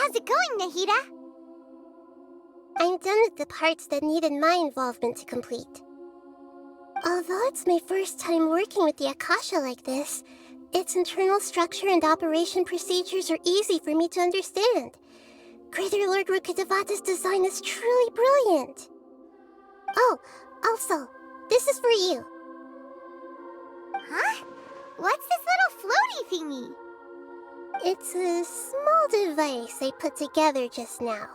How's it going, Nahida? I'm done with the parts that needed my involvement to complete. Although it's my first time working with the Akasha like this, its internal structure and operation procedures are easy for me to understand. Greater Lord Rukkhadevata's design is truly brilliant. Oh, also, this is for you. Huh? What's this little floaty thingy? It's a small device I put together just now.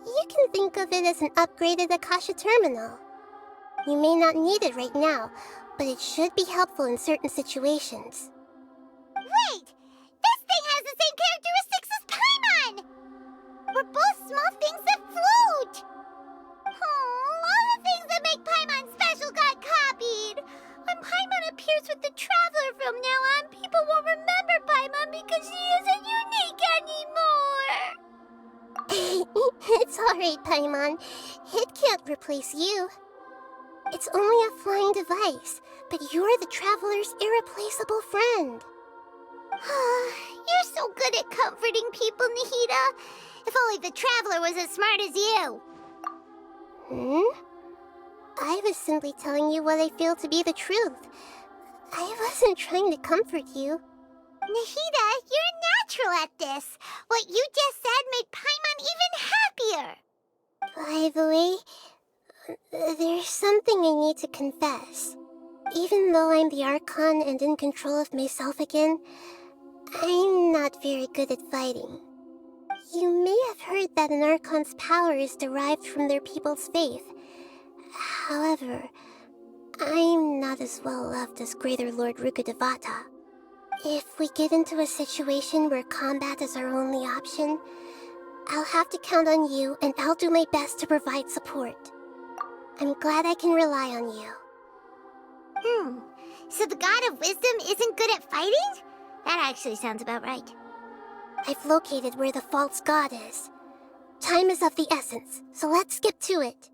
You can think of it as an upgraded Akasha terminal. You may not need it right now, but it should be helpful in certain situations. Wait! This thing has the same characteristics as Paimon! We're both small things that float! Oh, all the things that make Paimon special got copied! When Paimon appears with the Traveler from now on, people won't remember Paimon because she isn't unique anymore! It's alright, Paimon. It can't replace you. It's only a flying device, but you're the Traveler's irreplaceable friend. You're so good at comforting people, Nahida. If only the Traveler was as smart as you. I was simply telling you what I feel to be the truth. I wasn't trying to comfort you. Nahida, you're natural at this. What you just said made Paimon even happier. By the way, there's something I need to confess. Even though I'm the Archon and in control of myself again, I'm not very good at fighting. You may have heard that an Archon's power is derived from their people's faith. However, I'm not as well loved as Greater Lord Rukkhadevata. If we get into a situation where combat is our only option, I'll have to count on you, and I'll do my best to provide support. I'm glad I can rely on you. So the God of Wisdom isn't good at fighting? That actually sounds about right. I've located where the false god is. Time is of the essence, so let's skip to it.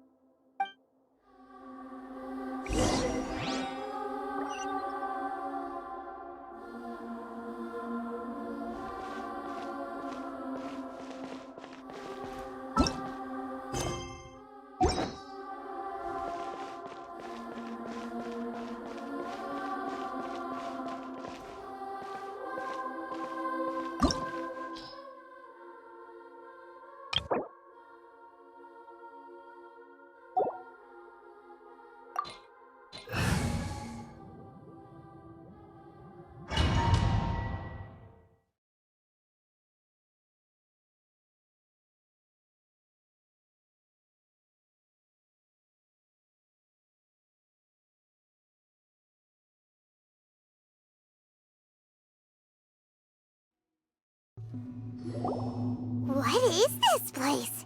What is this place?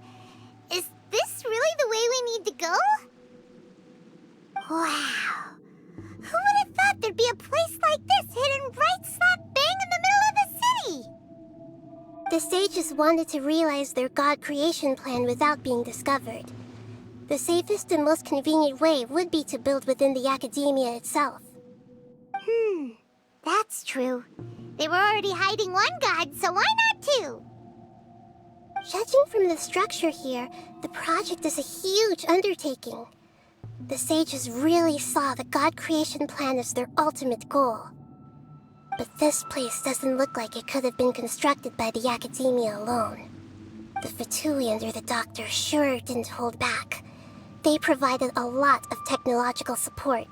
Is this really the way we need to go? Wow. Who would have thought there'd be a place like this hidden right slap bang in the middle of the city? The sages wanted to realize their god creation plan without being discovered. The safest and most convenient way would be to build within the academia itself. That's true. They were already hiding one god, so why not two? Judging from the structure here, the project is a huge undertaking. The sages really saw the god creation plan as their ultimate goal. But this place doesn't look like it could have been constructed by the academia alone. The Fatui under the Doctor sure didn't hold back. They provided a lot of technological support.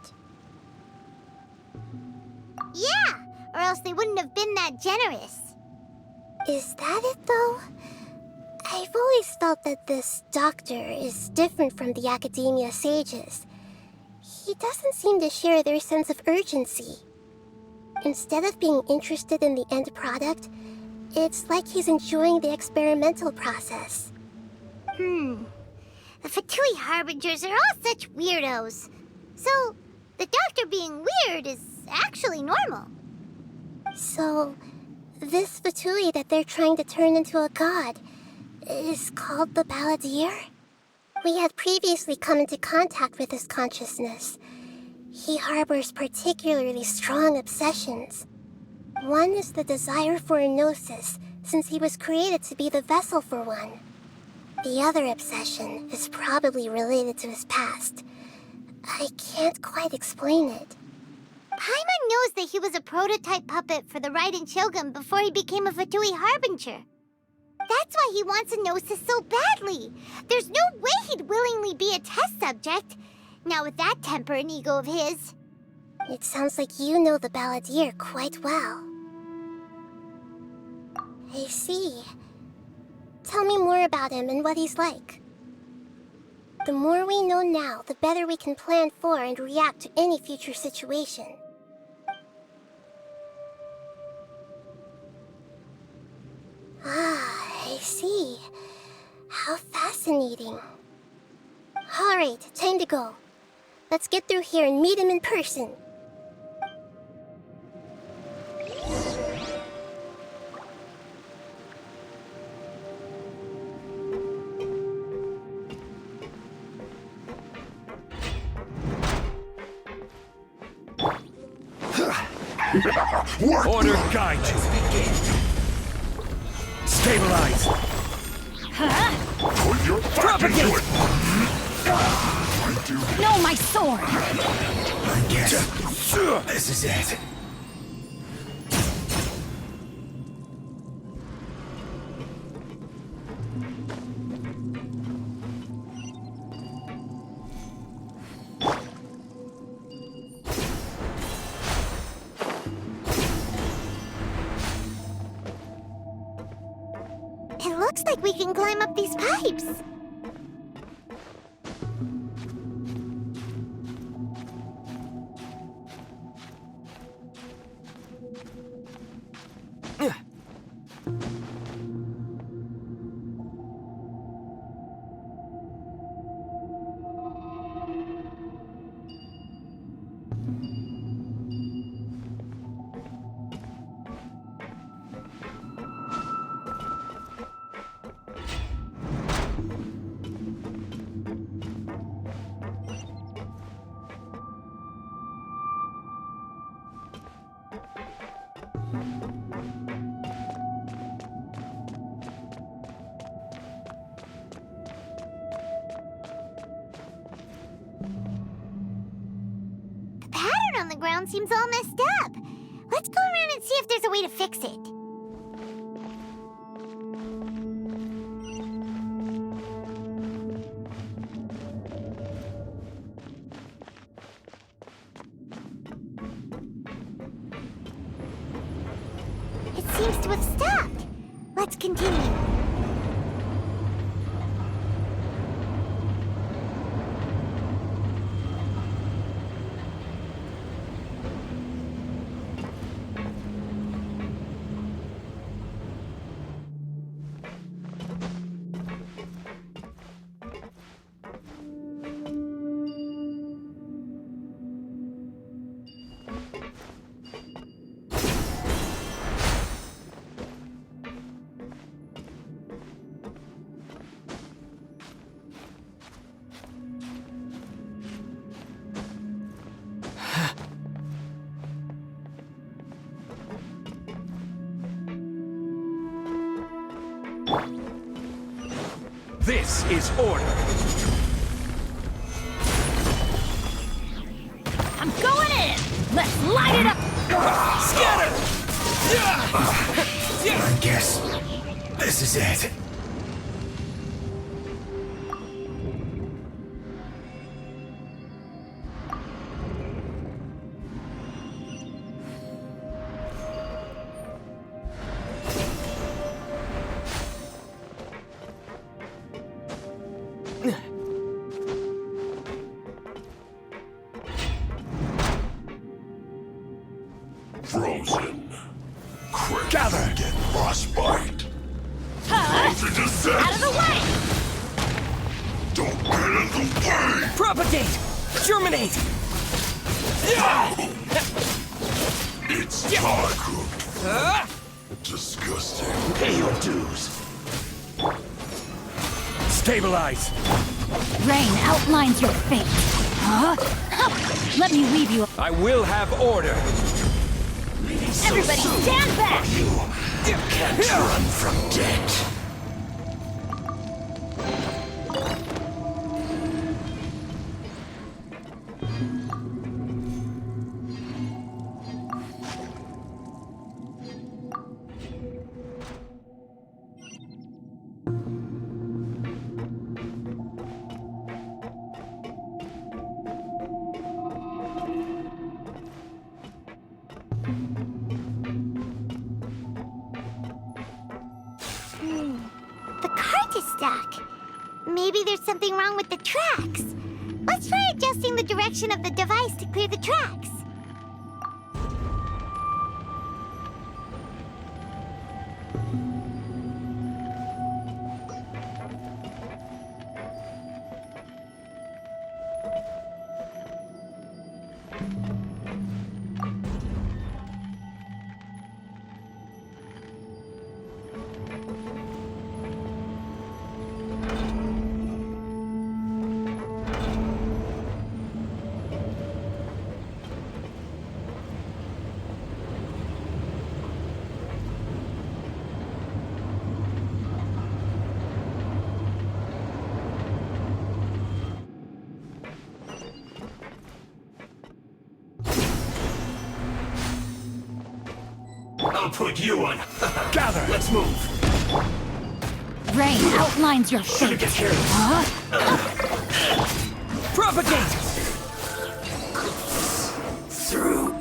Yeah, or else they wouldn't have been that generous. Is that it, though? I've always felt that this Doctor is different from the Academia sages. He doesn't seem to share their sense of urgency. Instead of being interested in the end product, it's like he's enjoying the experimental process. The Fatui Harbingers are all such weirdos. So, the Doctor being weird is actually normal. So, this Fatui that they're trying to turn into a god is called the Balladeer? We had previously come into contact with his consciousness. He harbors particularly strong obsessions. One is the desire for a gnosis, since he was created to be the vessel for one. The other obsession is probably related to his past. I can't quite explain it. Paimon knows that he was a prototype puppet for the Raiden Shogun before he became a Fatui Harbinger. That's why he wants a Gnosis so badly. There's no way he'd willingly be a test subject. Not with that temper and ego of his. It sounds like you know the Balladeer quite well. I see. Tell me more about him and what he's like. The more we know now, the better we can plan for and react to any future situation. Ah, I see. How fascinating. Alright, time to go. Let's get through here and meet him in person. Order guide you. Stabilize. Put your back into it! No, my sword! I guess this is it. It looks like we can climb up these pipes. On the ground seems all messed up. Let's go around and see if there's a way to fix it. It seems to have stopped. Let's continue. This is order. I'm going in! Let's light it up! Scatter! I guess this is it. Frozen. Quick. Gather. Get frostbite. Huh? Frozen descent. Out of the way! Don't get in the way. Propagate! Germinate! It's time. Disgusting. Pay your dues. Stabilize! Rain outlines your fate. Huh? Let me leave you. I will have order. Everybody stand back! Can't run from death. The cart is stuck. Maybe there's something wrong with the tracks. Let's try adjusting the direction of the device to clear the tracks. I'll put you on. Gather! Let's move. Rain outlines your Should've fate. get carried. Propagate! Through.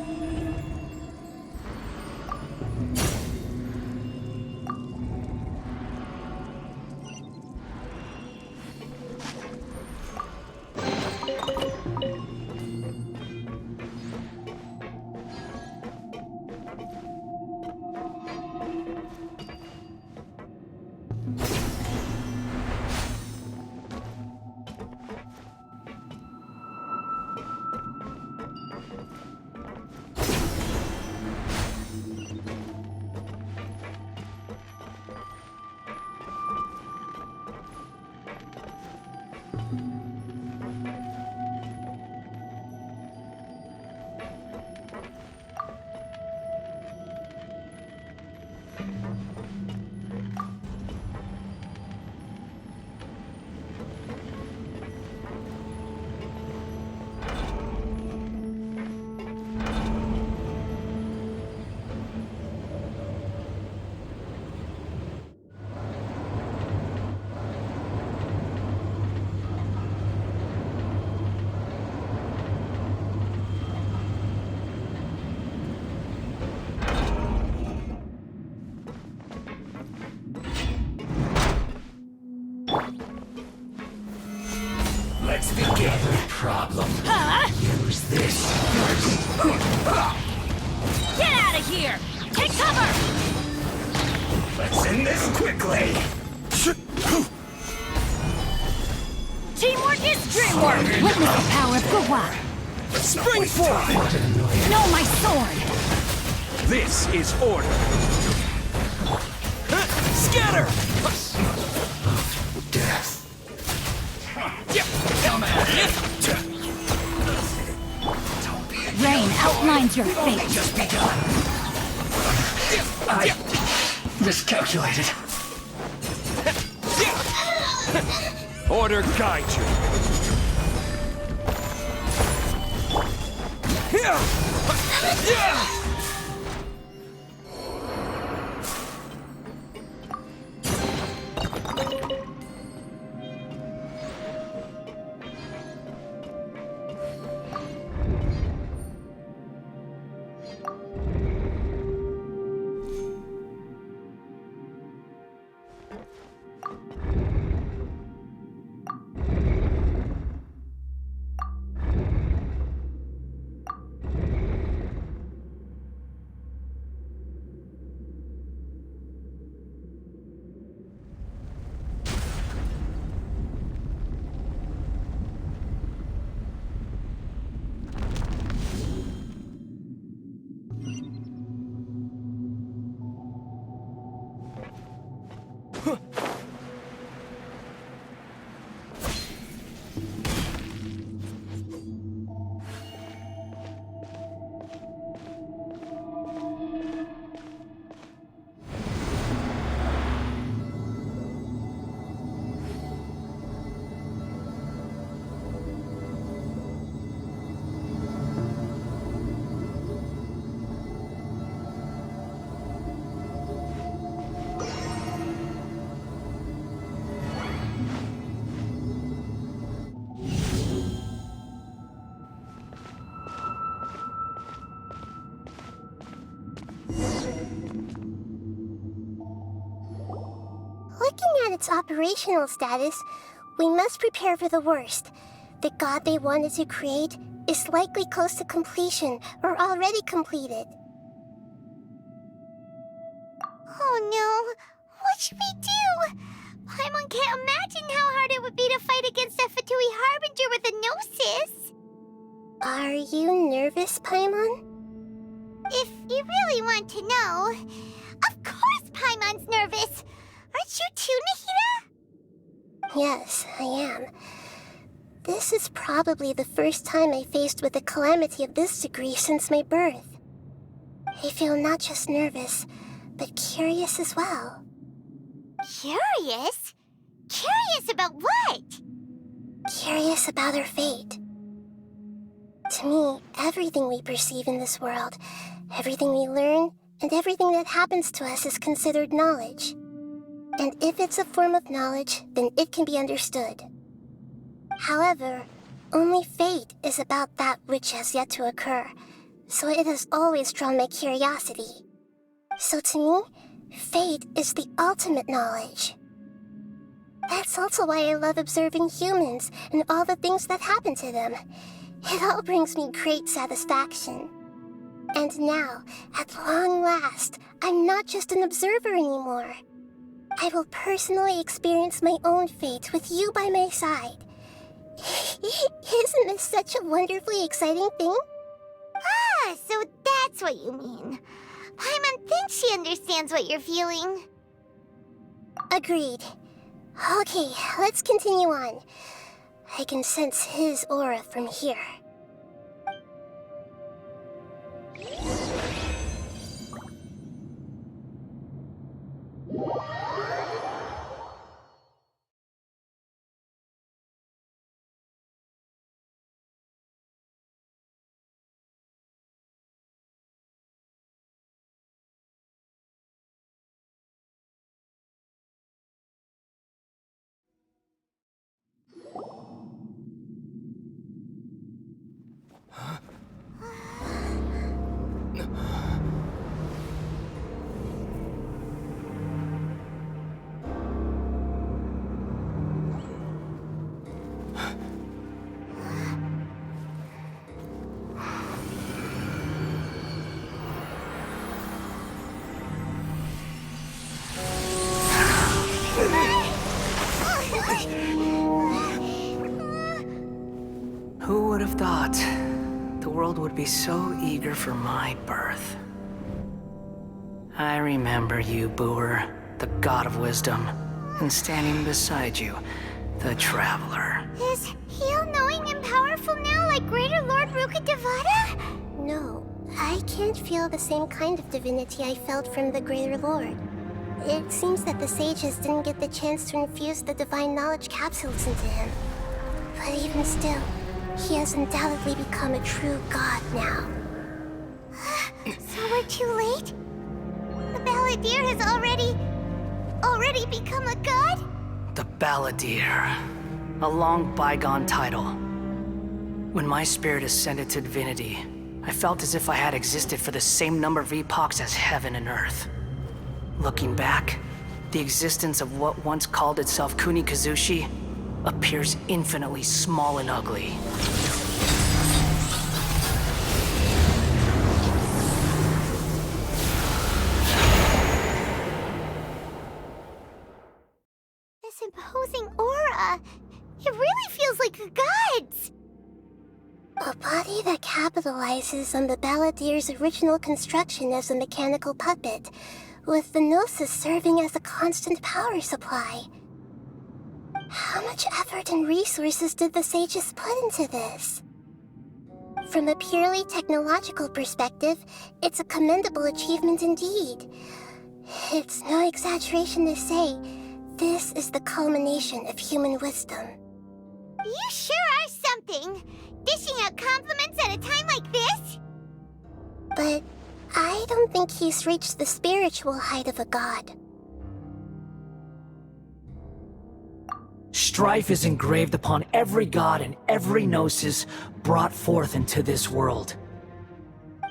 Let's begin. Problem. Use this. Get out of here! Take cover! Let's end this quickly. Teamwork is dreamwork! Witness the power of Gua! Spring forth! Know my sword! This is order. Scatter! Death. Rain outlines your fate. Just begun. I miscalculated. Order guide you. Looking at its operational status, we must prepare for the worst. The god they wanted to create is likely close to completion or already completed. Oh no! What should we do? Paimon can't imagine how hard it would be to fight against a Fatui Harbinger with a Gnosis! Are you nervous, Paimon? If you really want to know, of course Paimon's nervous! Aren't you too, Nahida? Yes, I am. This is probably the first time I faced with a calamity of this degree since my birth. I feel not just nervous, but curious as well. Curious? Curious about what? Curious about our fate. To me, everything we perceive in this world, everything we learn, and everything that happens to us is considered knowledge. And if it's a form of knowledge, then it can be understood. However, only fate is about that which has yet to occur, so it has always drawn my curiosity. So to me, fate is the ultimate knowledge. That's also why I love observing humans and all the things that happen to them. It all brings me great satisfaction. And now, at long last, I'm not just an observer anymore. I will personally experience my own fate with you by my side. Isn't this such a wonderfully exciting thing? Ah, so that's what you mean. Paimon thinks she understands what you're feeling. Agreed. Okay, let's continue on. I can sense his aura from here. Who would have thought the world would be so eager for my birth? I remember you, Booer, the god of wisdom, and standing beside you, the traveler. Is he all-knowing and powerful now like Greater Lord Rukkhadevata? No, I can't feel the same kind of divinity I felt from the Greater Lord. It seems that the sages didn't get the chance to infuse the divine knowledge capsules into him. But even still, he has undoubtedly become a true god now. So we're too late? The Balladeer has already become a god? The Balladeer. A long bygone title. When my spirit ascended to divinity, I felt as if I had existed for the same number of epochs as heaven and earth. Looking back, the existence of what once called itself Kunikazushi appears infinitely small and ugly. This imposing aura, it really feels like the gods! A body that capitalizes on the Balladeer's original construction as a mechanical puppet, with the Gnosis serving as a constant power supply. How much effort and resources did the sages put into this? From a purely technological perspective, it's a commendable achievement indeed. It's no exaggeration to say, this is the culmination of human wisdom. You sure are something! Dishing out compliments at a time like this? But I don't think he's reached the spiritual height of a god. Strife is engraved upon every god and every gnosis brought forth into this world.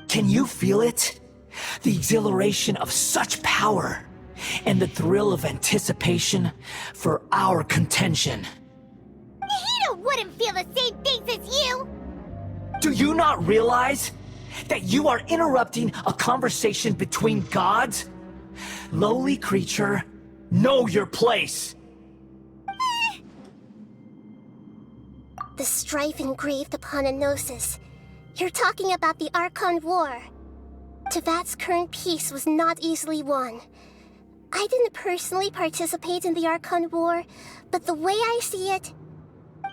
Can you feel it? The exhilaration of such power, and the thrill of anticipation for our contention. Nahida wouldn't feel the same things as you! Do you not realize that you are interrupting a conversation between gods? Lowly creature, know your place! The strife engraved upon a gnosis. You're talking about the Archon War. Tevat's current peace was not easily won. I didn't personally participate in the Archon War, but the way I see it,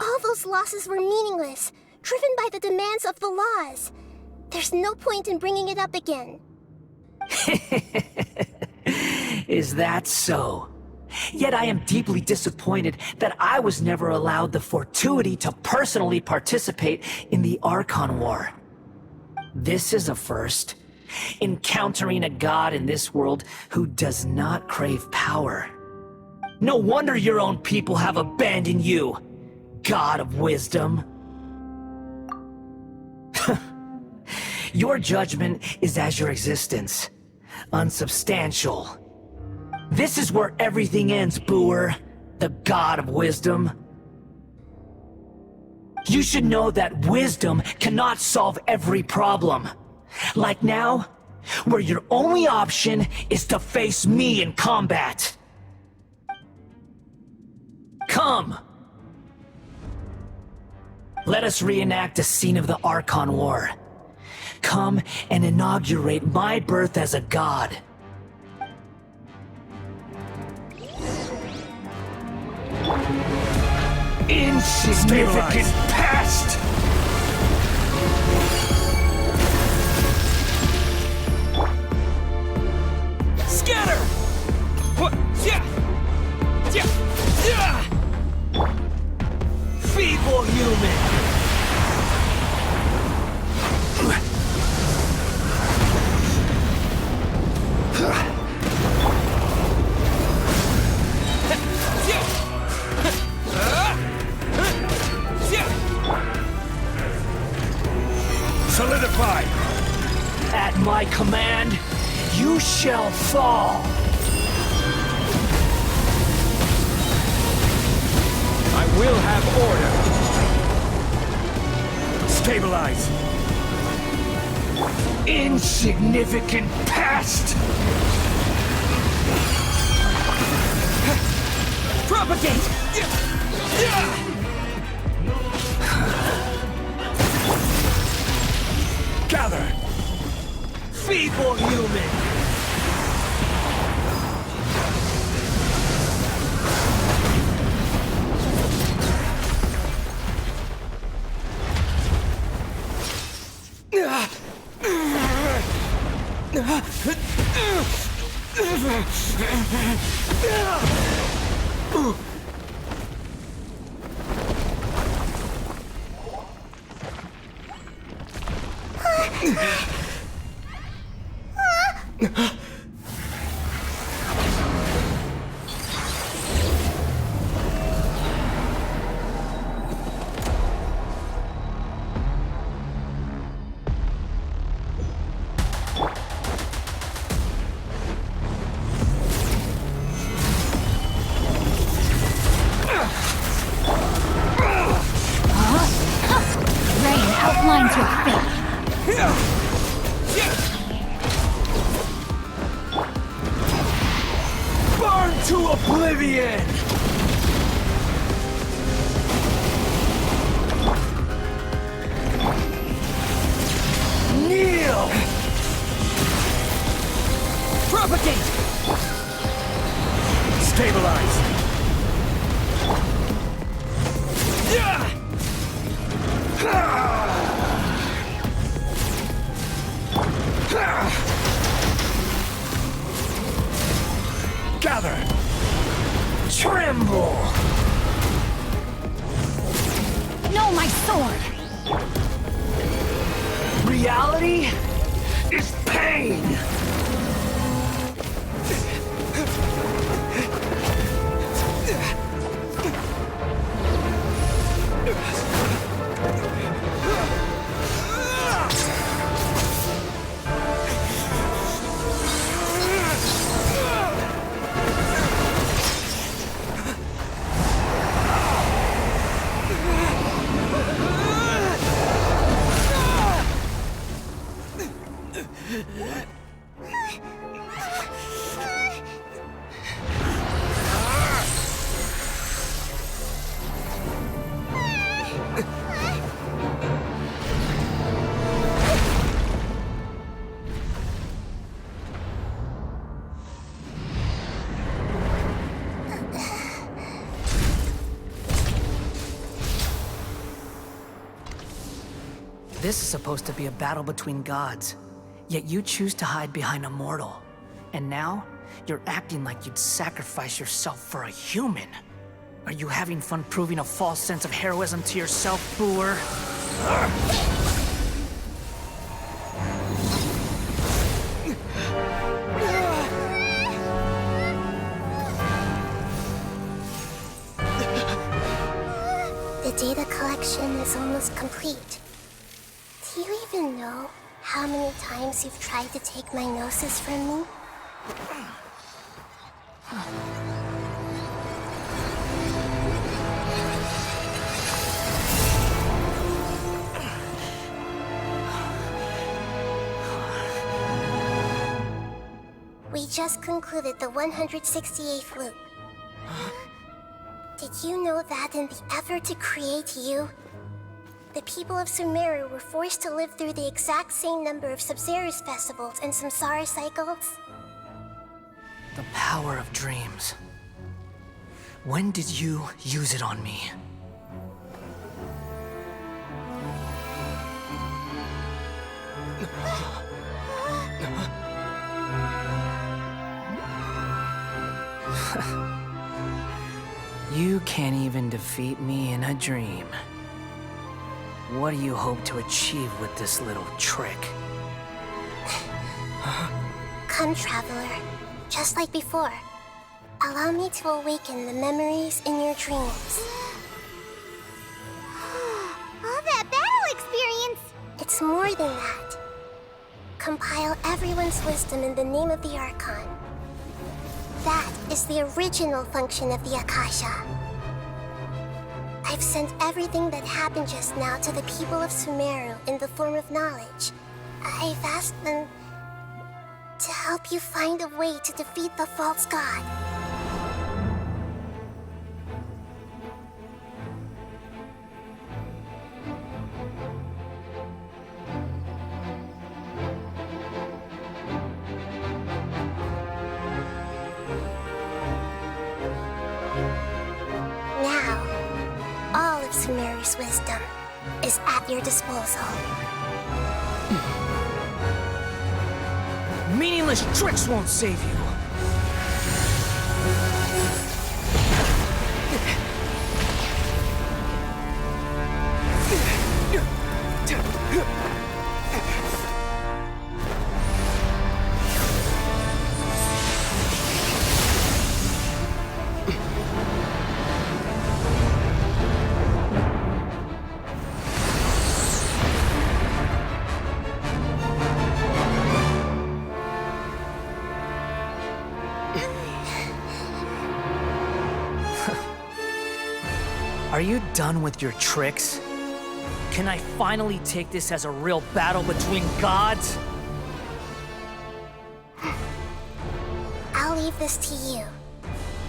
all those losses were meaningless, driven by the demands of the laws. There's no point in bringing it up again. Is that so? Yet I am deeply disappointed that I was never allowed the fortuity to personally participate in the Archon War. This is a first. Encountering a god in this world who does not crave power. No wonder your own people have abandoned you, God of Wisdom. Your judgment is as your existence, unsubstantial. This is where everything ends, Booer, the God of Wisdom. You should know that wisdom cannot solve every problem. Like now, where your only option is to face me in combat. Come! Let us reenact a scene of the Archon War. Come and inaugurate my birth as a god. Insignificant past! Scatter! What? Yeah! Yeah! Yeah! Feeble human! Solidify! At my command, you shall fall! I will have order! Stabilize! Insignificant past! Propagate! Gather! Feeble human! Rain outlines your fate. Burn to oblivion! Kneel! Propagate! Stabilize! Gather! Tremble! Know my sword. Reality is pain! This is supposed to be a battle between gods, yet you choose to hide behind a mortal. And now, you're acting like you'd sacrifice yourself for a human. Are you having fun proving a false sense of heroism to yourself, Booer? The data collection is almost complete. Do you even know how many times you've tried to take my gnosis from me? We just concluded the 168th loop. Did you know that in the effort to create you, the people of Sumeru were forced to live through the exact same number of Sub-Zerus festivals and samsara cycles? The power of dreams. When did you use it on me? You can't even defeat me in a dream. What do you hope to achieve with this little trick? Come, Traveler. Just like before. Allow me to awaken the memories in your dreams. All that battle experience! It's more than that. Compile everyone's wisdom in the name of the Archon. That is the original function of the Akasha. I've sent everything that happened just now to the people of Sumeru in the form of knowledge. I've asked them to help you find a way to defeat the false god. Now, all of Sumeru's wisdom is at your disposal. Meaningless tricks won't save you. Are you done with your tricks? Can I finally take this as a real battle between gods? I'll leave this to you,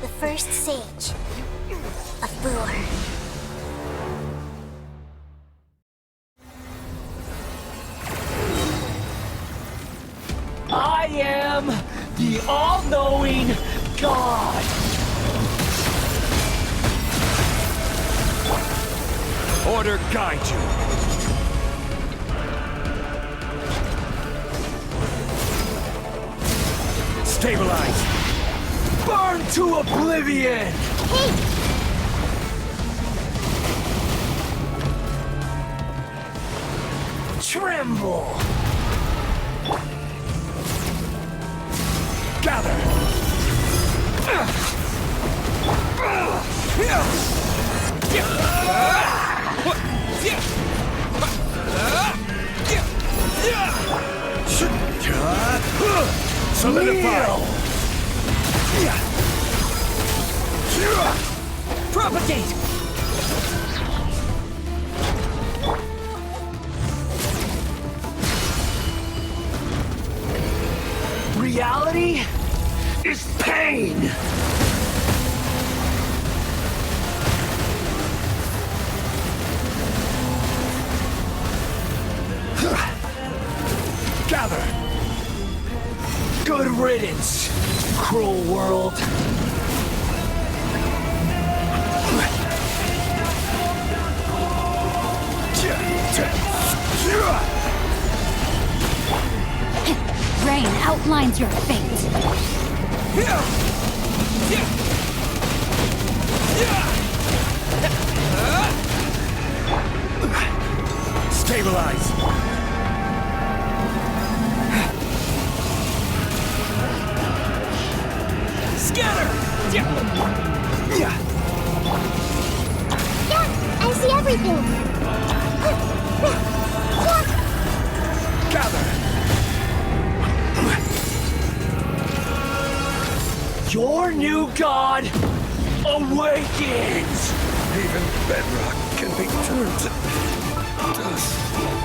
the first sage of Booer. I am the all-knowing God! Order guide you. Stabilize. Burn to oblivion! Tremble! Gather! Solidify! Propagate! Reality is pain! Gather! Good riddance, cruel world! Rain outlines your fate. Stabilize! Scatter! Yeah, I see everything. Gather! Your new god awakens! Even bedrock can be turned to dust.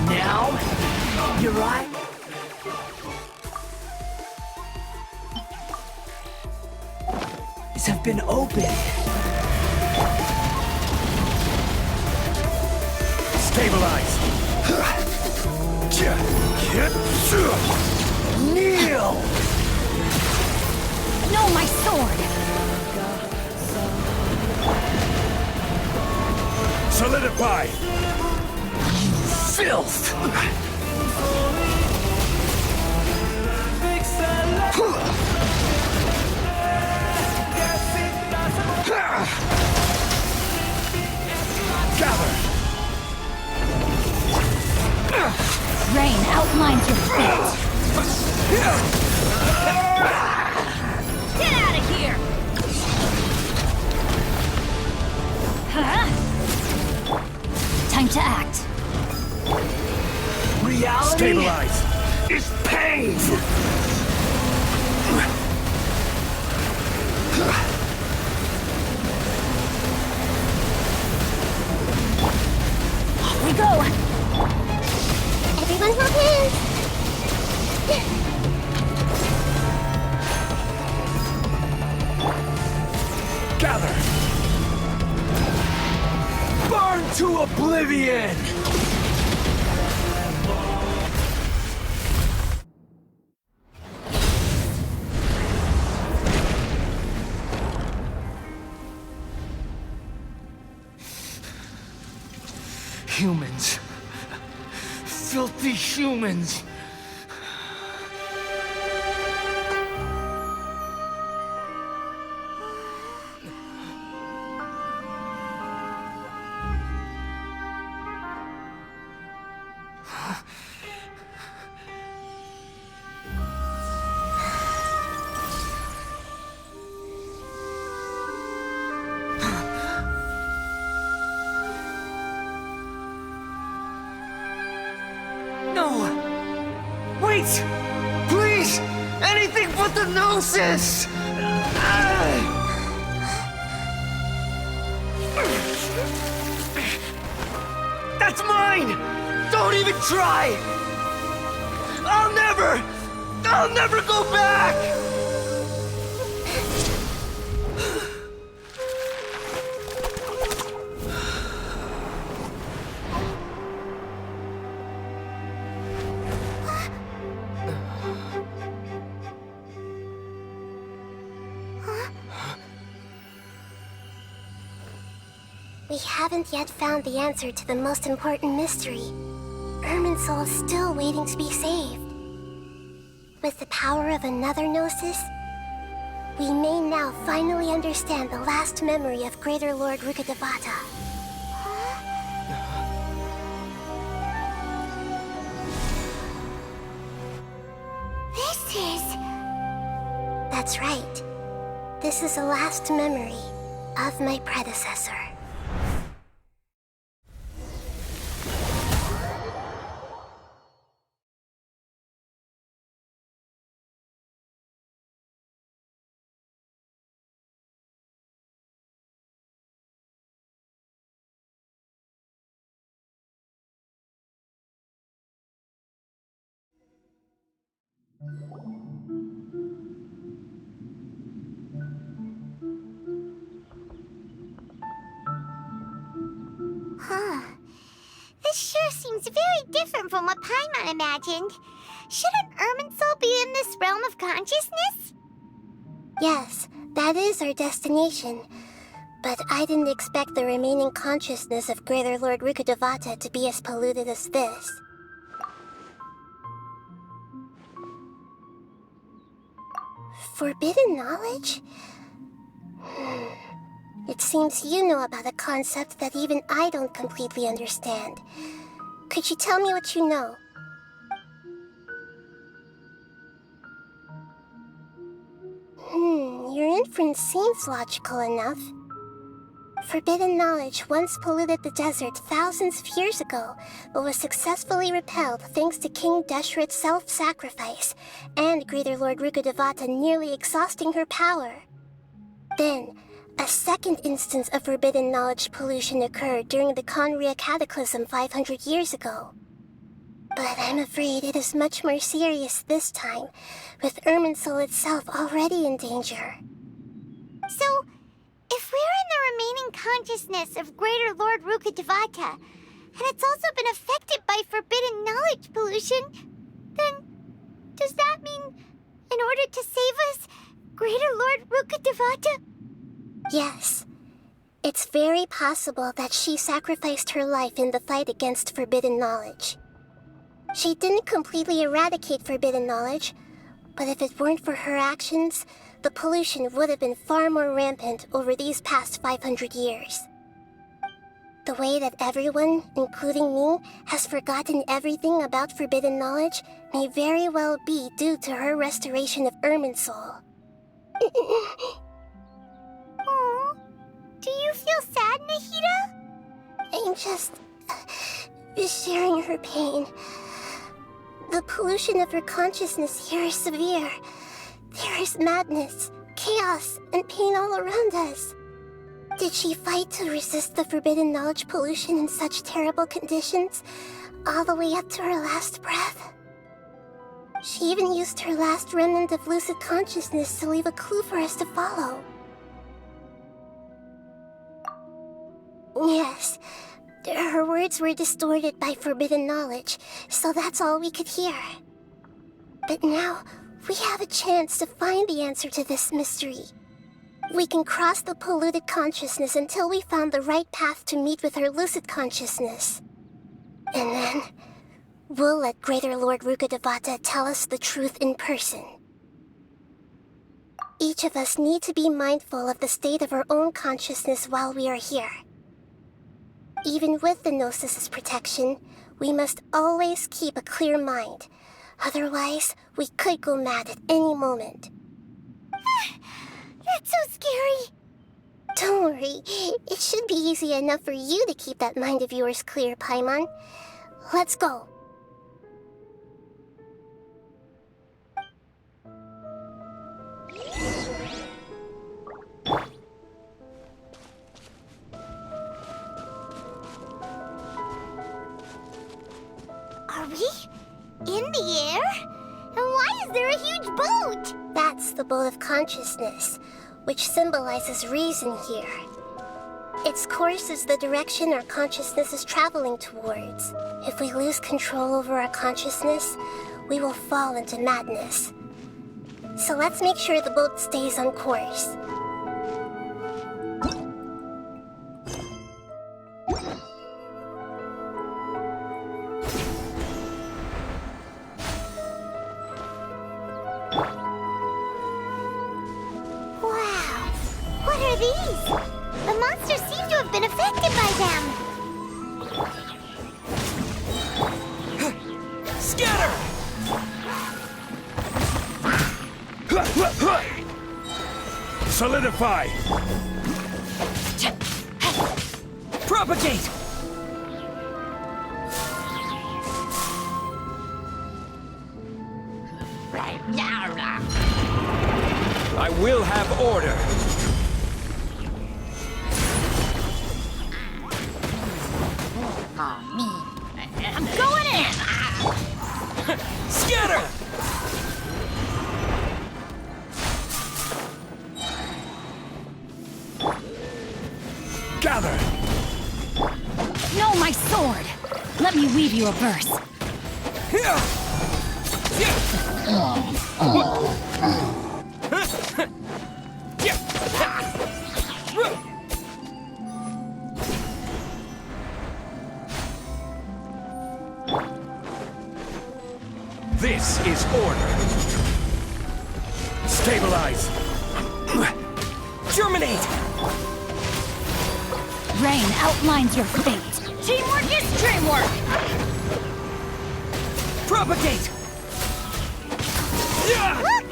Now, your eye... have been opened. Stabilize. Kneel! No, my sword! Solidify! You filth! Gather! Rain outlines your fate. Get out of here! Huh? Time to act. Reality stabilize. Is pain! Off we go! Everyone hold hands. Gather! Burn to oblivion! Humans. Filthy humans. Wait! Please! Anything but the Gnosis! That's mine! Don't even try! I'll never go back! We haven't yet found the answer to the most important mystery. Irminsul is still waiting to be saved. With the power of another Gnosis, we may now finally understand the last memory of Greater Lord Rukkhadevata. This is... That's right. This is the last memory of my predecessor. seems very different from what Paimon imagined. Shouldn't Irminsul be in this realm of consciousness? Yes, that is our destination. But I didn't expect the remaining consciousness of Greater Lord Rukkhadevata to be as polluted as this. Forbidden knowledge? It seems you know about a concept that even I don't completely understand. Could you tell me what you know? Your inference seems logical enough. Forbidden knowledge once polluted the desert thousands of years ago, but was successfully repelled thanks to King Deshret's self-sacrifice, and Greater Lord Rukkhadevata nearly exhausting her power. Then, a second instance of forbidden knowledge pollution occurred during the Conria Cataclysm 500 years ago. But I'm afraid it is much more serious this time, with Irminsul itself already in danger. So, if we're in the remaining consciousness of Greater Lord Rukkhadevata, and it's also been affected by forbidden knowledge pollution, then does that mean, in order to save us, Greater Lord Rukkhadevata? Yes. It's very possible that she sacrificed her life in the fight against forbidden knowledge. She didn't completely eradicate forbidden knowledge, but if it weren't for her actions, the pollution would have been far more rampant over these past 500 years. The way that everyone, including me, has forgotten everything about forbidden knowledge may very well be due to her restoration of Irminsul. Aww. Do you feel sad, Nahida? I'm just sharing her pain. The pollution of her consciousness here is severe. There is madness, chaos, and pain all around us. Did she fight to resist the forbidden knowledge pollution in such terrible conditions, all the way up to her last breath? She even used her last remnant of lucid consciousness to leave a clue for us to follow. Yes, her words were distorted by forbidden knowledge, so that's all we could hear. But now, we have a chance to find the answer to this mystery. We can cross the polluted consciousness until we found the right path to meet with her lucid consciousness. And then, we'll let Greater Lord Rukkhadevata tell us the truth in person. Each of us need to be mindful of the state of our own consciousness while we are here. Even with the Gnosis' protection, we must always keep a clear mind. Otherwise, we could go mad at any moment. That's so scary. Don't worry, it should be easy enough for you to keep that mind of yours clear, Paimon. Let's go. Are we in the air? And why is there a huge boat? That's the boat of consciousness, which symbolizes reason here. Its course is the direction our consciousness is traveling towards. If we lose control over our consciousness, we will fall into madness. So let's make sure the boat stays on course. What are these? The monsters seem to have been affected by them. Scatter! Solidify! Propagate! I will have order! I'm going in! Scatter! Gather! No, my sword! Let me weave you a verse. This is order. Stabilize. Germinate. Rain outlines your fate. Teamwork is dreamwork! Propagate. Look!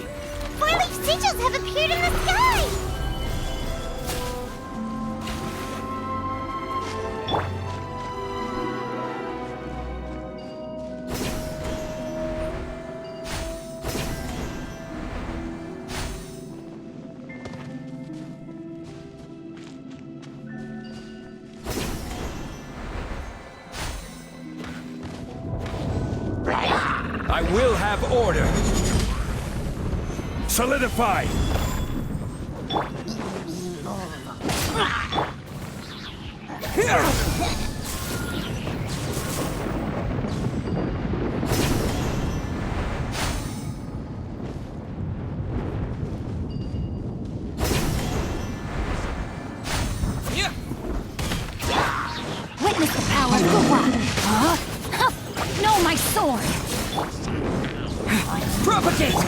Four-leaf sigils have appeared in the sky! I will have order. Solidify. Witness the power of Kalpa! Huh? No, my sword! Propagate.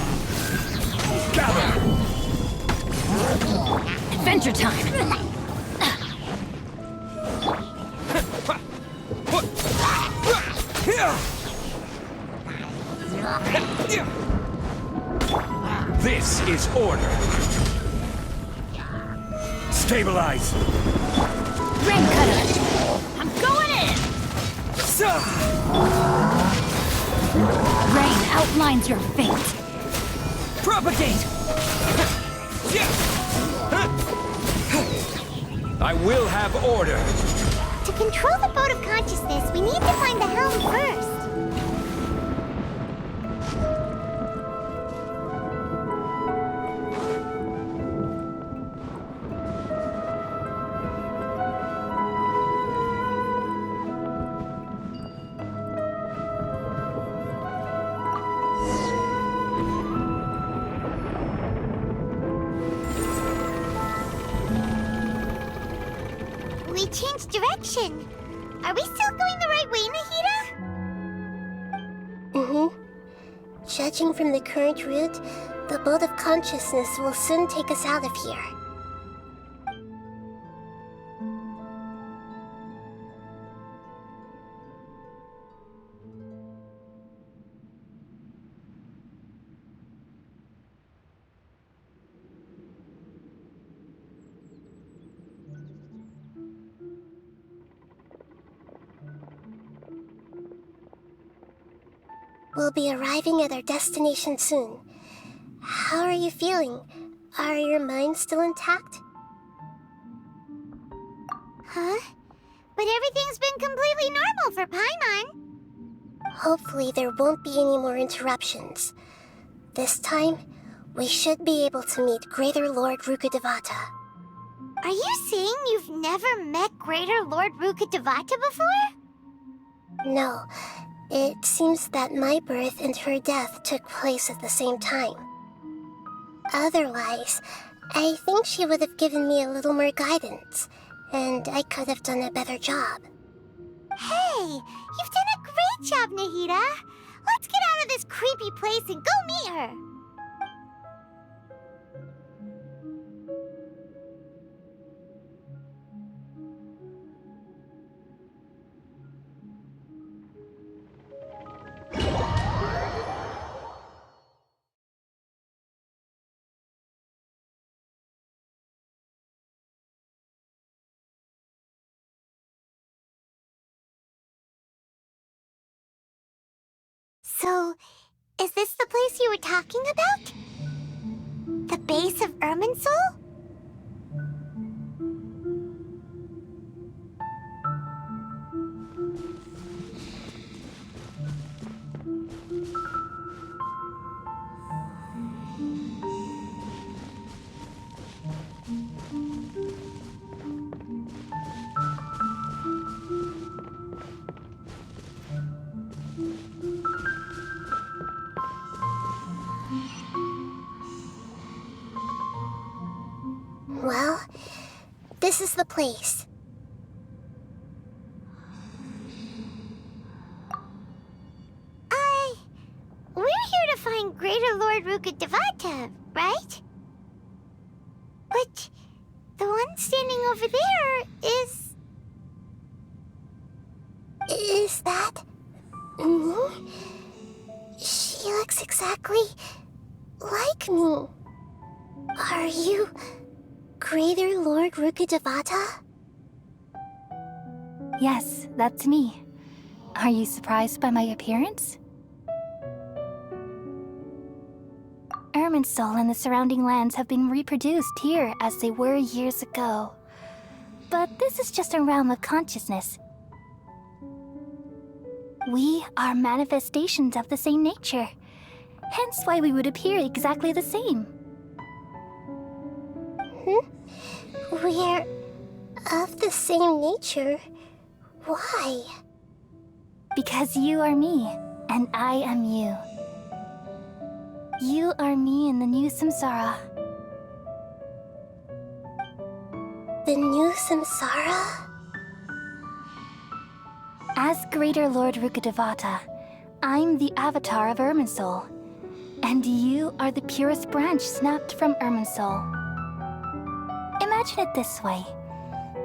Gather. Adventure time! This is order. Stabilize. Rain cutter! I'm going in! Rain outlines your fate. Propagate. I will have order. To control the boat of consciousness, we need to find the helm first. We changed direction. Are we still going the right way, Nahida? Mm-hmm. Judging from the current route, the boat of consciousness will soon take us out of here. We'll be arriving at our destination soon. How are you feeling? Are your minds still intact? Huh? But everything's been completely normal for Paimon. Hopefully there won't be any more interruptions. This time, we should be able to meet Greater Lord Rukkhadevata. Are you saying you've never met Greater Lord Rukkhadevata before? No, it seems that my birth and her death took place at the same time. Otherwise, I think she would have given me a little more guidance, and I could have done a better job. Hey, you've done a great job, Nahida. Let's get out of this creepy place and go meet her. So, is this the place you were talking about? The base of Irminsul? Well, this is the place. We're here to find Greater Lord Rukkhadevata, right? But the one standing over there is... Is that me? She looks exactly like me. Are you Greater Lord Rukkhadevata? Yes, that's me. Are you surprised by my appearance? Irminsul and the surrounding lands have been reproduced here as they were years ago. But this is just a realm of consciousness. We are manifestations of the same nature, hence why we would appear exactly the same. We're of the same nature. Why? Because you are me, and I am you. You are me in the new samsara. The new samsara? As Greater Lord Rukkhadevata, I'm the avatar of Irminsul, and you are the purest branch snapped from Irminsul. Imagine it this way.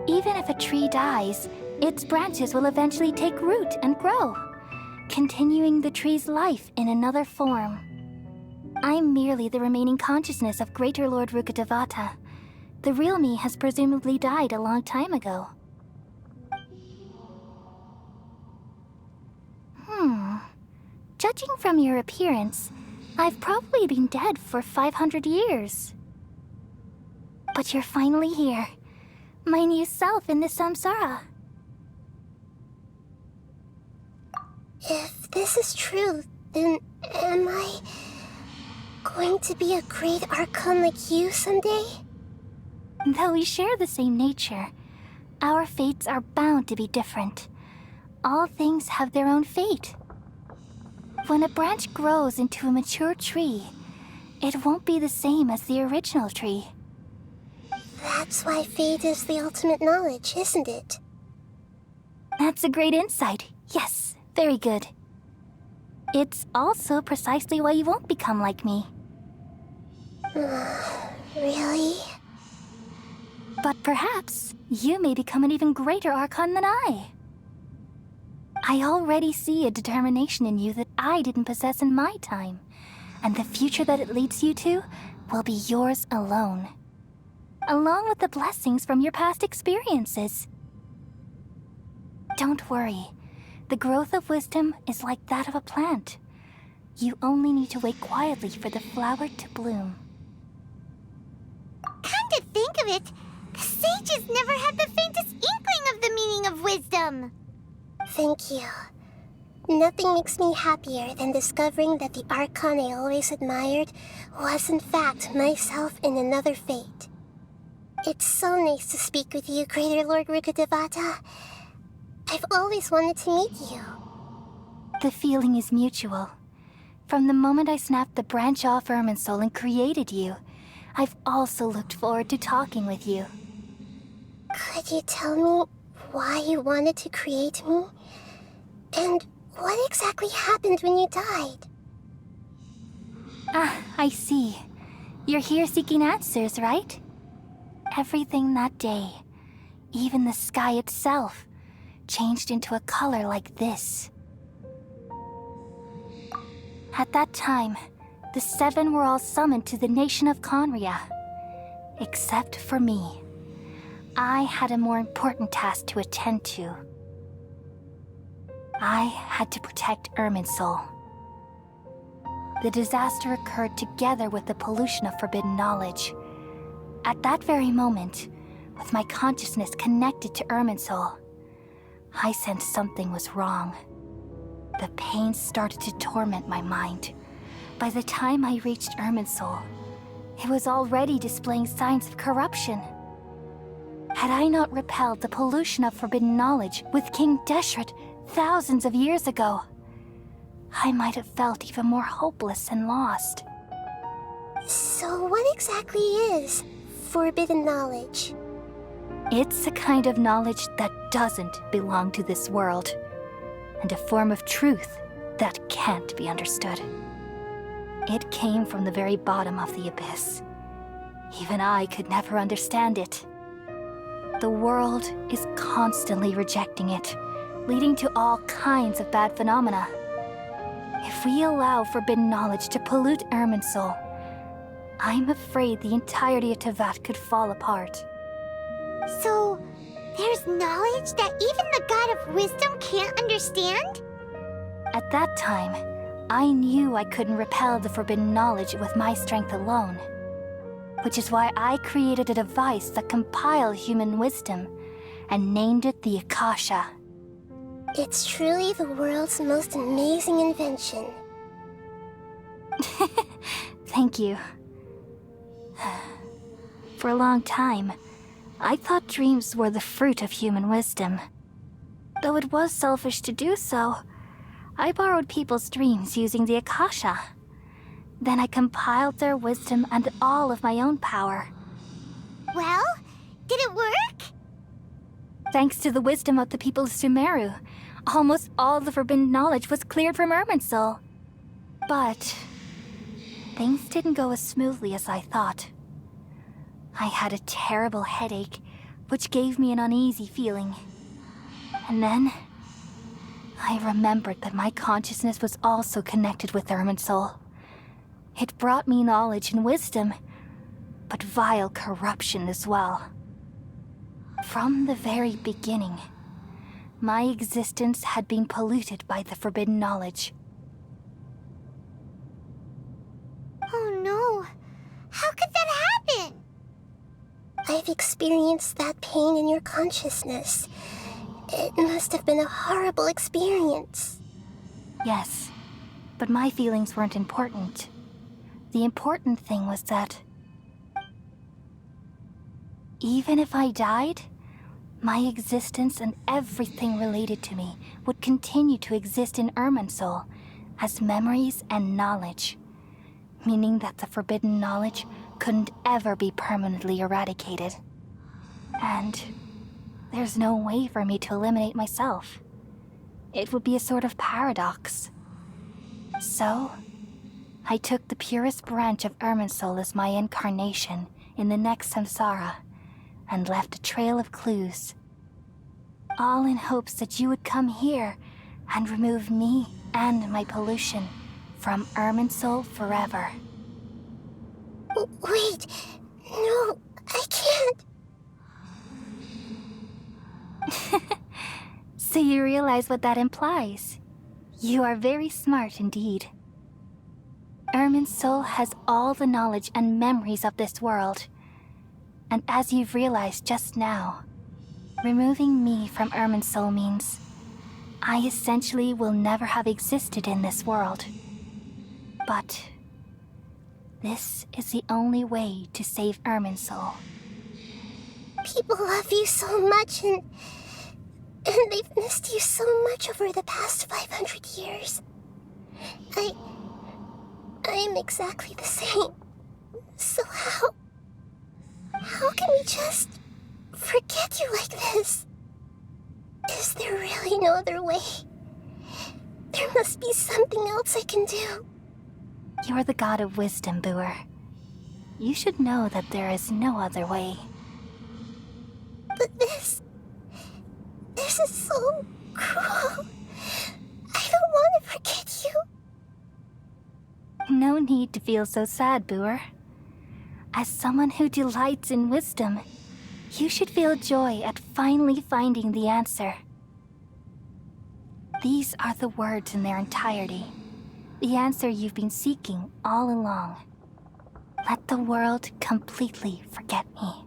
Even if a tree dies, its branches will eventually take root and grow, continuing the tree's life in another form. I'm merely the remaining consciousness of Greater Lord Rukkhadevata. The real me has presumably died a long time ago. Judging from your appearance, I've probably been dead for 500 years. But you're finally here. My new self in the samsara. If this is true, then am I going to be a great Archon like you someday? Though we share the same nature, our fates are bound to be different. All things have their own fate. When a branch grows into a mature tree, it won't be the same as the original tree. That's why fate is the ultimate knowledge, isn't it? That's a great insight. Yes, very good. It's also precisely why you won't become like me. Really? But perhaps you may become an even greater Archon than I. I already see a determination in you that I didn't possess in my time, and the future that it leads you to will be yours alone, along with the blessings from your past experiences. Don't worry. The growth of wisdom is like that of a plant. You only need to wait quietly for the flower to bloom. Come to think of it, the sages never had the faintest inkling of the meaning of wisdom. Thank you. Nothing makes me happier than discovering that the Archon I always admired was in fact myself in another fate. It's so nice to speak with you, Greater Lord Rukkhadevata. I've always wanted to meet you. The feeling is mutual. From the moment I snapped the branch off Irminsul and created you, I've also looked forward to talking with you. Could you tell me why you wanted to create me? And what exactly happened when you died? Ah, I see. You're here seeking answers, right? Everything that day, even the sky itself, changed into a color like this. At that time, the seven were all summoned to the nation of Conria. Except for me. I had a more important task to attend to. I had to protect Irminsul. The disaster occurred together with the pollution of forbidden knowledge. At that very moment, with my consciousness connected to Irminsul, I sensed something was wrong. The pain started to torment my mind. By the time I reached Irminsul, it was already displaying signs of corruption. Had I not repelled the pollution of forbidden knowledge with King Deshret thousands of years ago, I might have felt even more hopeless and lost. So what exactly is forbidden knowledge? It's a kind of knowledge that doesn't belong to this world, and a form of truth that can't be understood. It came from the very bottom of the abyss. Even I could never understand it. The world is constantly rejecting it, leading to all kinds of bad phenomena. If we allow forbidden knowledge to pollute Irminsul, I'm afraid the entirety of Teyvat could fall apart. So, there's knowledge that even the God of Wisdom can't understand? At that time, I knew I couldn't repel the forbidden knowledge with my strength alone. Which is why I created a device that compiled human wisdom and named it the Akasha. It's truly the world's most amazing invention. Thank you. For a long time, I thought dreams were the fruit of human wisdom. Though it was selfish to do so, I borrowed people's dreams using the Akasha. Then I compiled their wisdom and all of my own power. Well, did it work? Thanks to the wisdom of the people of Sumeru, almost all the forbidden knowledge was cleared from Irminsul. But things didn't go as smoothly as I thought. I had a terrible headache, which gave me an uneasy feeling. And then I remembered that my consciousness was also connected with Irminsul. It brought me knowledge and wisdom, but vile corruption as well. From the very beginning, my existence had been polluted by the forbidden knowledge. Oh no. How could that happen? I've experienced that pain in your consciousness. It must have been a horrible experience. Yes, but my feelings weren't important. The important thing was that even if I died, my existence and everything related to me would continue to exist in Irminsul as memories and knowledge, meaning that the forbidden knowledge couldn't ever be permanently eradicated. And there's no way for me to eliminate myself. It would be a sort of paradox. So, I took the purest branch of Irminsul as my incarnation in the next samsara, and left a trail of clues. All in hopes that you would come here and remove me and my pollution from Irminsul forever. Wait, no, I can't. So you realize what that implies. You are very smart indeed. Irminsul has all the knowledge and memories of this world. And as you've realized just now, removing me from Irminsul means I essentially will never have existed in this world. But this is the only way to save Irminsul. People love you so much, and they've missed you so much over the past 500 years. I am exactly the same. So how can we just forget you like this? Is there really no other way? There must be something else I can do. You're the god of wisdom, Buer. You should know that there is no other way. But this is so cruel. I don't want to forget you. No need to feel so sad, Buer. As someone who delights in wisdom, you should feel joy at finally finding the answer. These are the words in their entirety. The answer you've been seeking all along. Let the world completely forget me.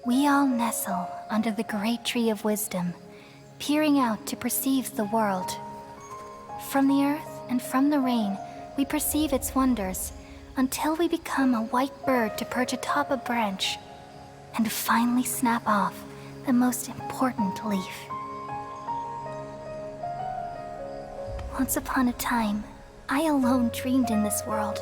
We all nestle under the great tree of wisdom, peering out to perceive the world. From the earth and from the rain, we perceive its wonders, until we become a white bird to perch atop a branch, and finally snap off the most important leaf. Once upon a time, I alone dreamed in this world.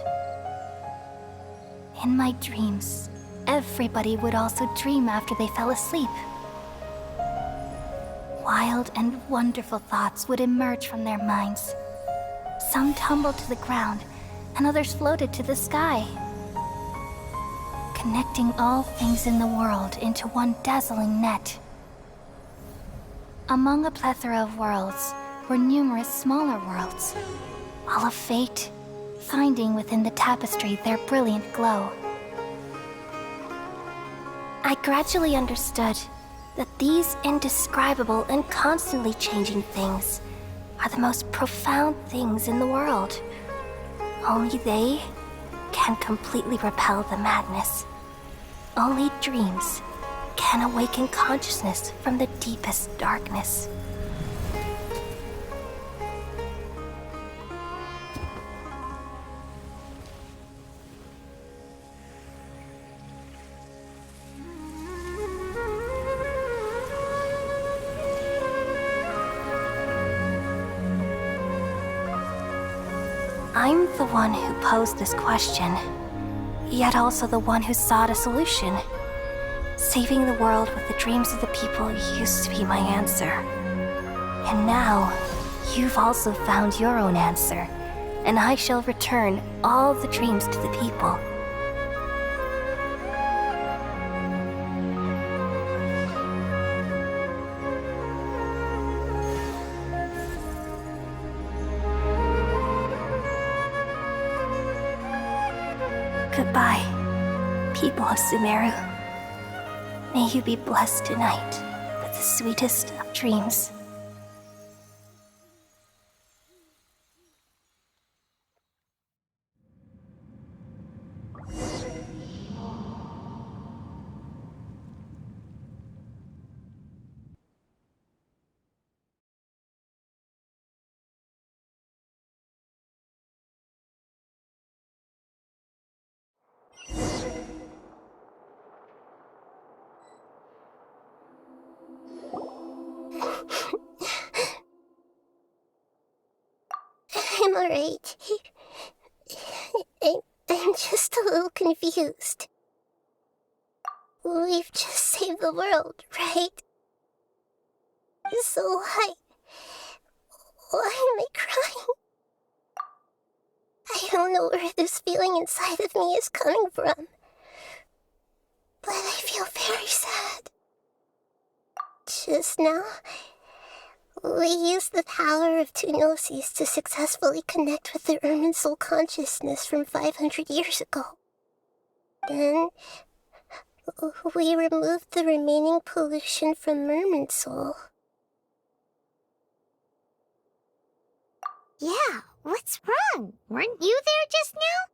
In my dreams, everybody would also dream after they fell asleep. Wild and wonderful thoughts would emerge from their minds. Some tumbled to the ground, and others floated to the sky, connecting all things in the world into one dazzling net. Among a plethora of worlds were numerous smaller worlds, all of fate, finding within the tapestry their brilliant glow. I gradually understood that these indescribable and constantly changing things are the most profound things in the world. Only they can completely repel the madness. Only dreams can awaken consciousness from the deepest darkness. I'm the one who posed this question, yet also the one who sought a solution. Saving the world with the dreams of the people used to be my answer. And now, you've also found your own answer, and I shall return all the dreams to the people. Goodbye, people of Sumeru. May you be blessed tonight with the sweetest of dreams. I'm alright. I'm just a little confused. We've just saved the world, right? So why am I crying? I don't know where this feeling inside of me is coming from, but I feel very sad. Just now, we used the power of two gnosis to successfully connect with the Ermin soul consciousness from 500 years ago. Then, we removed the remaining pollution from Ermin soul. Yeah, what's wrong? Weren't you there just now?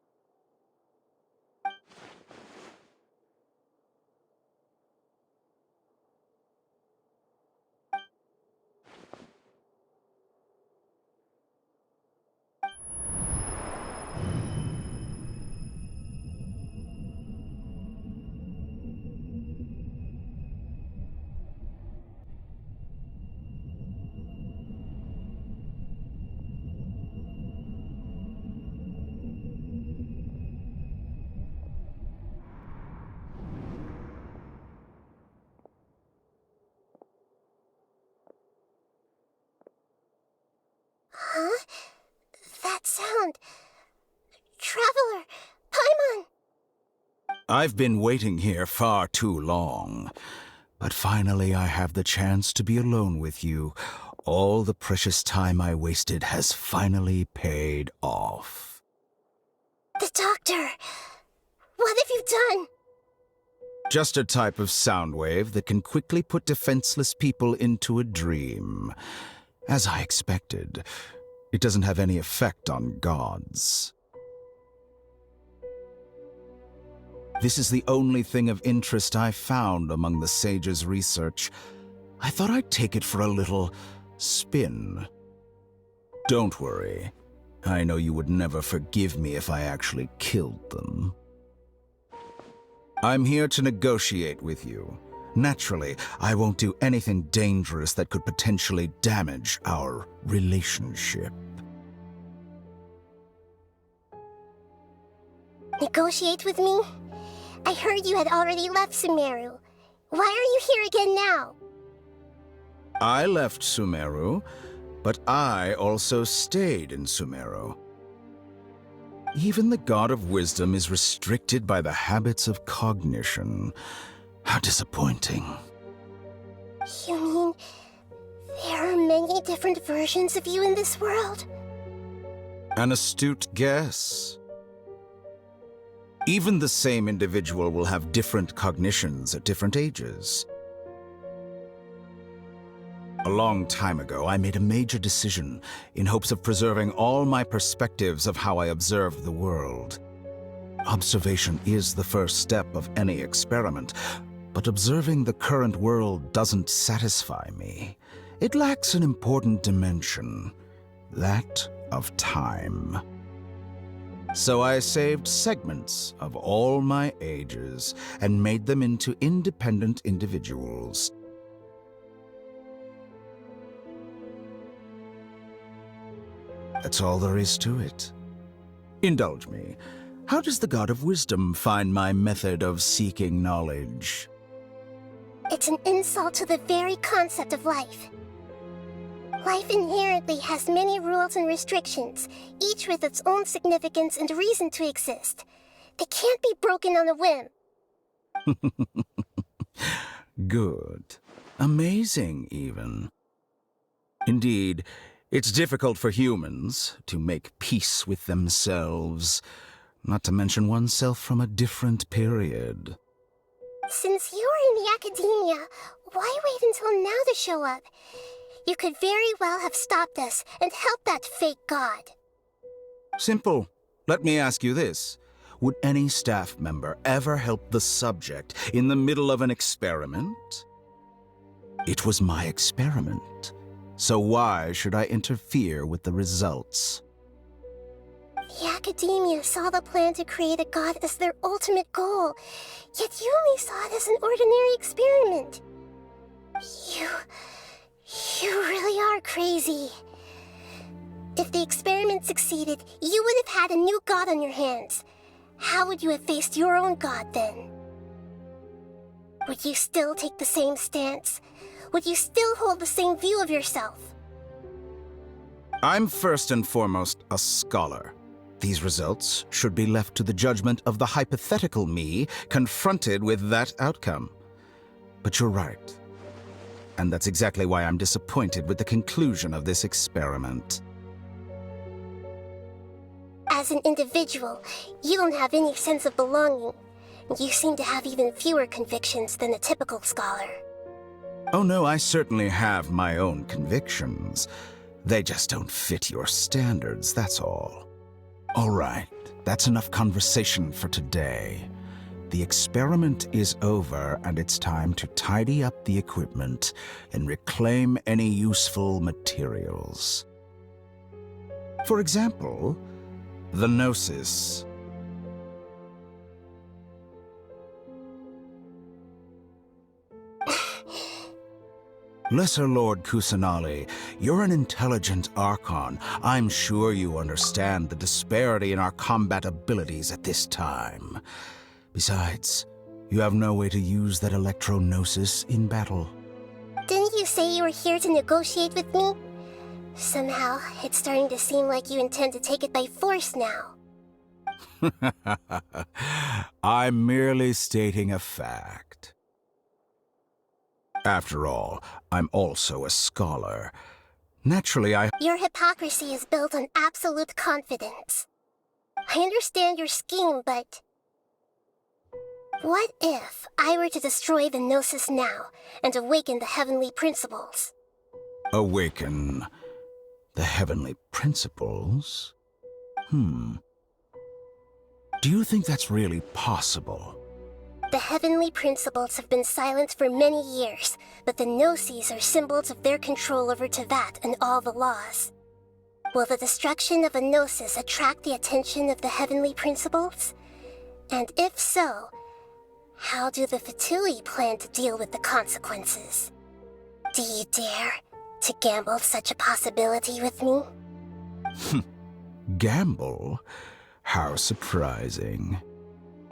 Huh? That sound. Traveler! Paimon! I've been waiting here far too long. But finally I have the chance to be alone with you. All the precious time I wasted has finally paid off. The doctor! What have you done? Just a type of sound wave that can quickly put defenseless people into a dream. As I expected, it doesn't have any effect on gods. This is the only thing of interest I found among the sage's research. I thought I'd take it for a little spin. Don't worry. I know you would never forgive me if I actually killed them. I'm here to negotiate with you. Naturally, I won't do anything dangerous that could potentially damage our relationship. Negotiate with me? I heard you had already left Sumeru. Why are you here again now? I left Sumeru, but I also stayed in Sumeru. Even the God of Wisdom is restricted by the habits of cognition. How disappointing. You mean there are many different versions of you in this world? An astute guess. Even the same individual will have different cognitions at different ages. A long time ago, I made a major decision in hopes of preserving all my perspectives of how I observed the world. Observation is the first step of any experiment, but observing the current world doesn't satisfy me. It lacks an important dimension, that of time. So I saved segments of all my ages and made them into independent individuals. That's all there is to it. Indulge me. How does the God of Wisdom find my method of seeking knowledge? It's an insult to the very concept of life. Life inherently has many rules and restrictions, each with its own significance and reason to exist. They can't be broken on a whim. Good. Amazing, even. Indeed, it's difficult for humans to make peace with themselves, not to mention oneself from a different period. Since you are in the academia, why wait until now to show up? You could very well have stopped us and helped that fake god. Simple. Let me ask you this. Would any staff member ever help the subject in the middle of an experiment? It was my experiment, so why should I interfere with the results? The academia saw the plan to create a god as their ultimate goal, yet you only saw it as an ordinary experiment. You really are crazy. If the experiment succeeded, you would have had a new god on your hands. How would you have faced your own god then? Would you still take the same stance? Would you still hold the same view of yourself? I'm first and foremost a scholar. These results should be left to the judgment of the hypothetical me confronted with that outcome. But you're right. And that's exactly why I'm disappointed with the conclusion of this experiment. As an individual, you don't have any sense of belonging. You seem to have even fewer convictions than a typical scholar. Oh no, I certainly have my own convictions. They just don't fit your standards, that's all. All right, that's enough conversation for today. The experiment is over, and it's time to tidy up the equipment and reclaim any useful materials. For example, the Gnosis. Lesser Lord Kusanali, you're an intelligent Archon. I'm sure you understand the disparity in our combat abilities at this time. Besides, you have no way to use that electro-gnosis in battle. Didn't you say you were here to negotiate with me? Somehow, it's starting to seem like you intend to take it by force now. I'm merely stating a fact. After all, I'm also a scholar. Naturally, Your hypocrisy is built on absolute confidence. I understand your scheme, but... what if I were to destroy the Gnosis now and awaken the heavenly principles? Awaken the heavenly principles? Do you think that's really possible? The heavenly principles have been silent for many years, but the Gnosis are symbols of their control over Tevat and all the laws. Will the destruction of a Gnosis attract the attention of the heavenly principles? And if so, how do the Fatui plan to deal with the consequences? Do you dare to gamble such a possibility with me? Gamble? How surprising.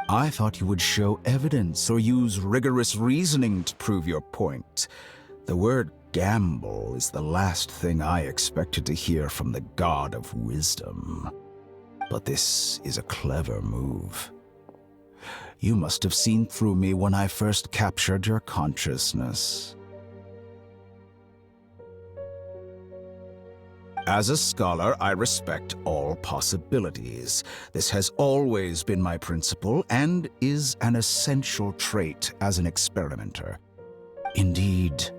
I thought you would show evidence or use rigorous reasoning to prove your point. The word gamble is the last thing I expected to hear from the god of wisdom. But this is a clever move. You must have seen through me when I first captured your consciousness. As a scholar, I respect all possibilities. This has always been my principle and is an essential trait as an experimenter. Indeed,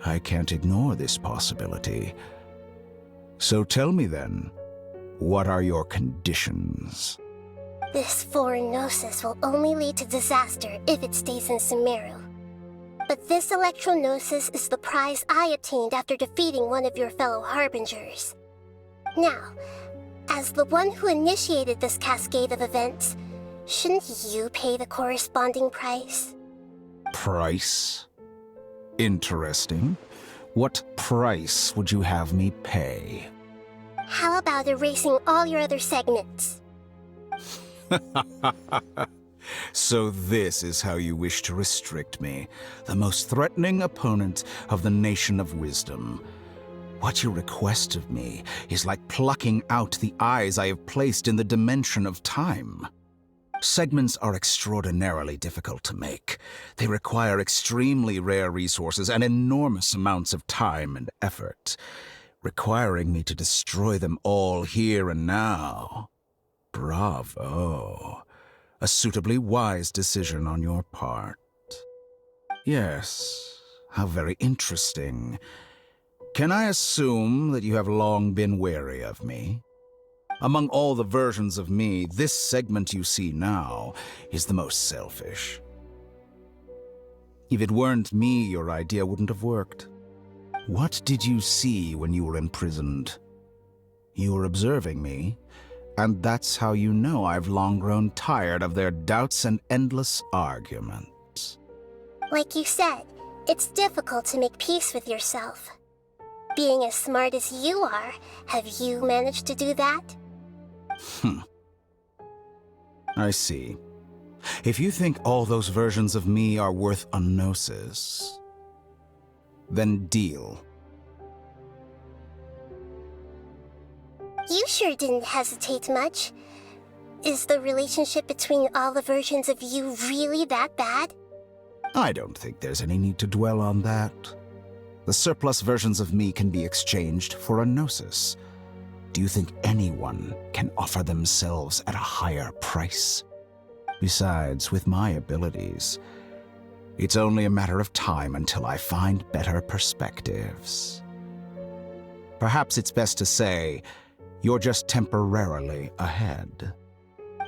I can't ignore this possibility. So tell me then, what are your conditions? This foreign gnosis will only lead to disaster if it stays in Sumeru. But this electro-gnosis is the prize I obtained after defeating one of your fellow harbingers. Now, as the one who initiated this cascade of events, shouldn't you pay the corresponding price? Price? Interesting. What price would you have me pay? How about erasing all your other segments? So this is how you wish to restrict me, the most threatening opponent of the Nation of Wisdom. What you request of me is like plucking out the eyes I have placed in the dimension of time. Segments are extraordinarily difficult to make. They require extremely rare resources and enormous amounts of time and effort, requiring me to destroy them all here and now. Bravo. A suitably wise decision on your part. Yes, how very interesting. Can I assume that you have long been wary of me? Among all the versions of me, this segment you see now is the most selfish. If it weren't me, your idea wouldn't have worked. What did you see when you were imprisoned? You were observing me, and that's how you know I've long grown tired of their doubts and endless arguments. Like you said, it's difficult to make peace with yourself. Being as smart as you are, have you managed to do that? I see. If you think all those versions of me are worth a gnosis, then deal. You sure didn't hesitate much. Is the relationship between all the versions of you really that bad? I don't think there's any need to dwell on that. The surplus versions of me can be exchanged for a gnosis. Do you think anyone can offer themselves at a higher price? Besides, with my abilities, it's only a matter of time until I find better perspectives. Perhaps it's best to say, you're just temporarily ahead.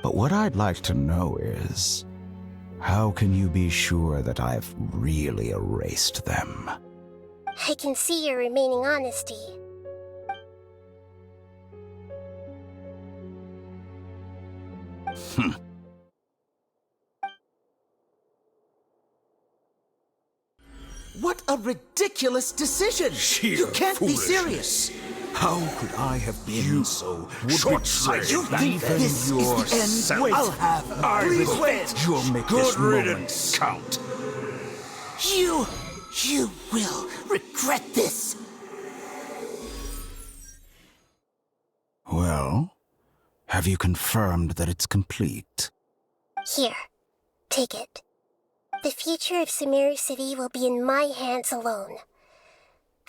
But what I'd like to know is, how can you be sure that I've really erased them? I can see your remaining honesty. What a ridiculous decision! Sheer You can't be foolishness. serious! How could I have been so short-sighted. You think this is the end? Wait. I'll have Please proof. wait. You'll make Good this moment riddance. count. You will regret this! Well, have you confirmed that it's complete? Here, take it. The future of Sumeru City will be in my hands alone.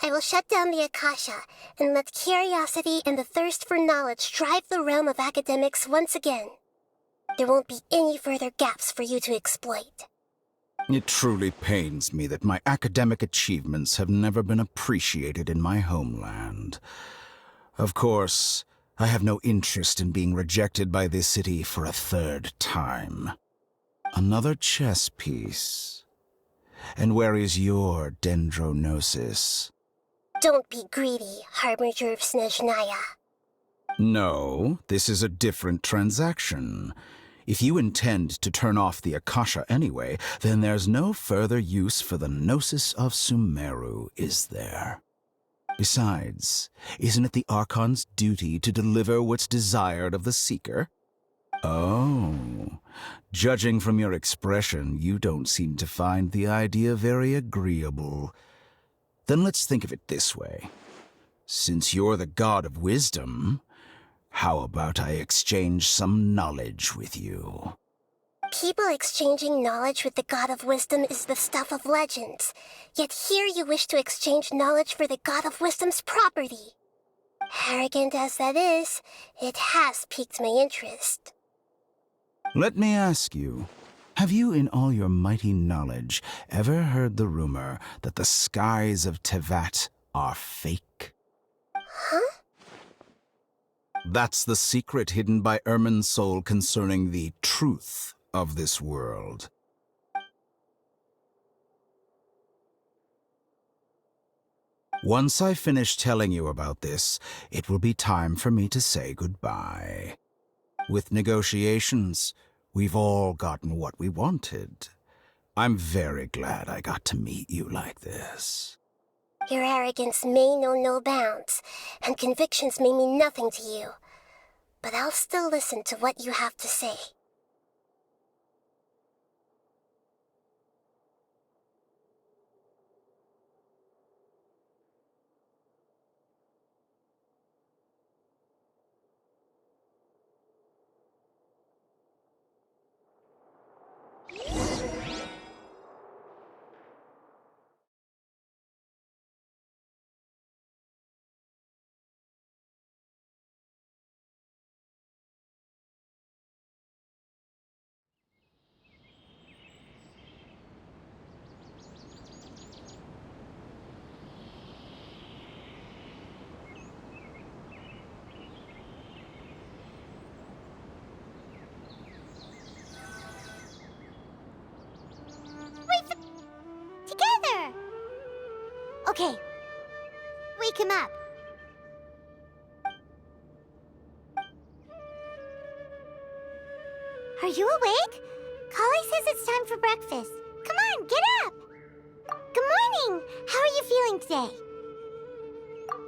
I will shut down the Akasha and let curiosity and the thirst for knowledge drive the realm of academics once again. There won't be any further gaps for you to exploit. It truly pains me that my academic achievements have never been appreciated in my homeland. Of course, I have no interest in being rejected by this city for a third time. Another chess piece. And where is your dendronosis? Don't be greedy, Harbinger of Snezhnaya. No, this is a different transaction. If you intend to turn off the Akasha anyway, then there's no further use for the Gnosis of Sumeru, is there? Besides, isn't it the Archon's duty to deliver what's desired of the Seeker? Oh. Judging from your expression, you don't seem to find the idea very agreeable. Then let's think of it this way. Since you're the god of wisdom, how about I exchange some knowledge with you? People exchanging knowledge with the god of wisdom is the stuff of legends. Yet here you wish to exchange knowledge for the god of wisdom's property. Arrogant as that is, it has piqued my interest. Let me ask you, have you in all your mighty knowledge ever heard the rumor that the skies of Tevat are fake? Huh? That's the secret hidden by Irminsul concerning the truth of this world. Once I finish telling you about this, it will be time for me to say goodbye. With negotiations, we've all gotten what we wanted. I'm very glad I got to meet you like this. Your arrogance may know no bounds, and convictions may mean nothing to you. But I'll still listen to what you have to say. Together! Okay. Wake him up. Are you awake? Kali says it's time for breakfast. Come on, get up! Good morning! How are you feeling today?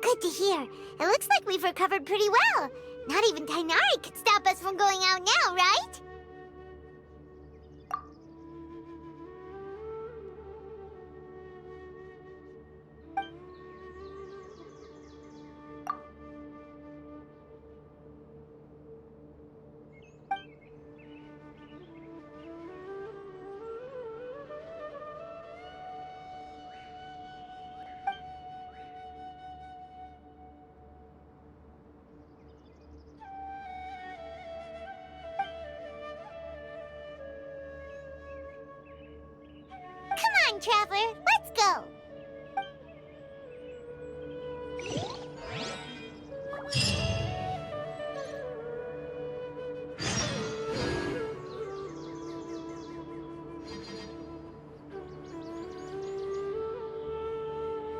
Good to hear. It looks like we've recovered pretty well. Not even Tainari could stop us from going out now, right? Come on, Traveler, let's go!